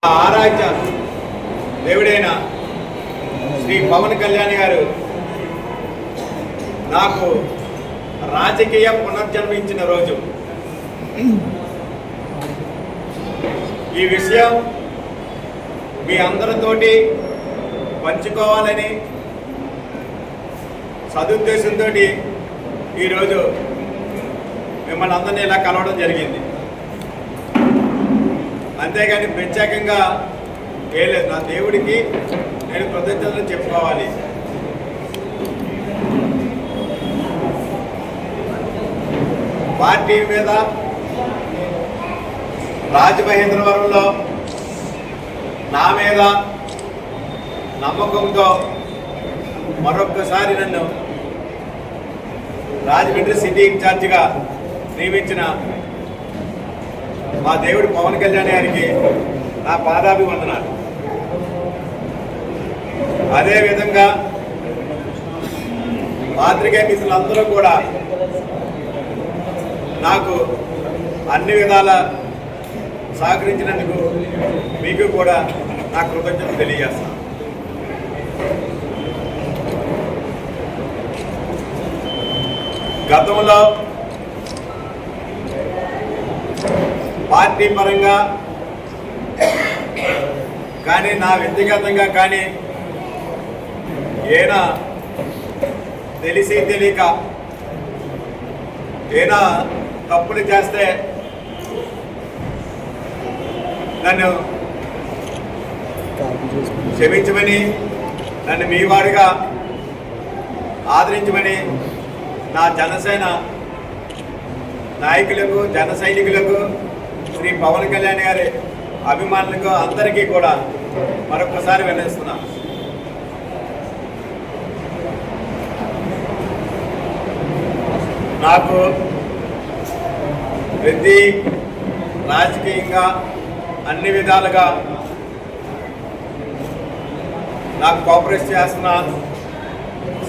ఆరాధ్య దేవుడైన శ్రీ పవన్ కళ్యాణ్ గారు నాకు రాజకీయ పునర్జన్మ ఇచ్చిన రోజు. ఈ విషయం మీ అందరితోటి పంచుకోవాలని సదుద్దేశంతో ఈరోజు మిమ్మల్ని అందరినీ ఇలా కలవడం జరిగింది. అంతేగాని ప్రత్యేకంగా ఏం లేదు. నా దేవుడికి నేను కృతజ్ఞతలు చెప్పుకోవాలి. పార్టీ మీద రాజమహేంద్రవరంలో నా మీద నమ్మకంతో మరొక్కసారి నన్ను రాజమండ్రి సిటీ ఇన్ఛార్జిగా నియమించిన మా దేవుడు పవన్ కళ్యాణ్ గారికి నా పాదాభివందనాలు. అదేవిధంగా పాత్రికేయ మిత్రులందరూ కూడా నాకు అన్ని విధాల సహకరించినందుకు మీకు కూడా నా కృతజ్ఞతలు తెలియజేస్తాను. గతంలో పార్టీ పరంగా కానీ నా వ్యక్తిగతంగా కానీ ఏనా తెలిసి తెలియక ఏనా తప్పులు చేస్తే నన్ను క్షమించమని, నన్ను మీ వాడిగా ఆదరించమని నా జనసేన నాయకులకు, జన సైనికులకు, శ్రీ పవన్ కళ్యాణ్ గారి అభిమానులకు అందరికీ కూడా మరొకసారి విన్నవిస్తున్నాను. నాకు ప్రతి రాజకీయంగా అన్ని విధాలుగా నాకు కోఆపరేట్ చేస్తున్న,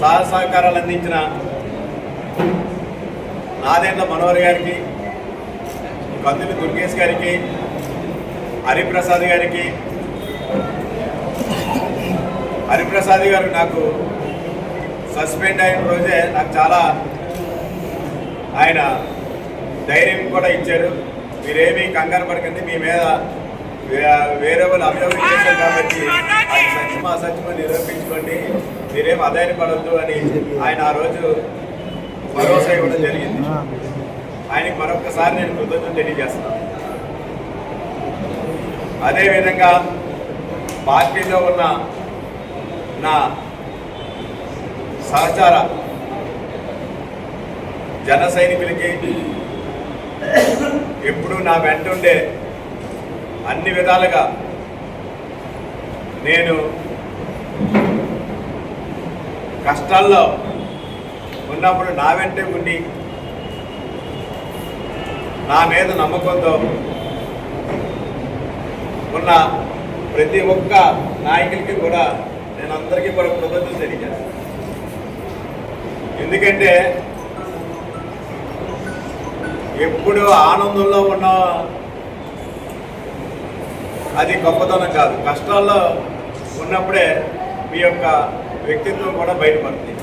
సహకారాలు అందించిన నాదెండ్ల మనోహర్ గారికి, కందులు దుర్గేష్ గారికి, హరిప్రసాద్ గారికి. హరిప్రసాద్ గారు నాకు సస్పెండ్ అయిన రోజే నాకు చాలా ఆయన ధైర్యం కూడా ఇచ్చారు. మీరేమీ కంగారు పడకండి, మీ మీద వేరే వాళ్ళు అభియోగం చేశారు కాబట్టి అది సత్యమా అసత్యమో నిరూపించుకోండి, మీరేం అధైర్యపడద్దు అని ఆయన ఆ రోజు భరోసా ఇవ్వడం జరిగింది. ఆయనకి మరొకసారి నేను కృతజ్ఞతలు తెలియజేస్తున్నాను. అదేవిధంగా పార్టీలో ఉన్న నా సహచార జన సైనికులకి ఎప్పుడూ నా వెంట ఉండే అన్ని విధాలుగా నేను కష్టాల్లో ఉన్నప్పుడు నా వెంటే ఉండి నా మీద నమ్మకంతో ఉన్న ప్రతి ఒక్క నాయకులకి కూడా నేను అందరికీ కూడా కృతజ్ఞతలు తెలియజేస్తాను. ఎందుకంటే ఎప్పుడు ఆనందంలో ఉన్న అది గొప్పతనం కాదు, కష్టాల్లో ఉన్నప్పుడే మీ యొక్క వ్యక్తిత్వం కూడా బయటపడుతుంది.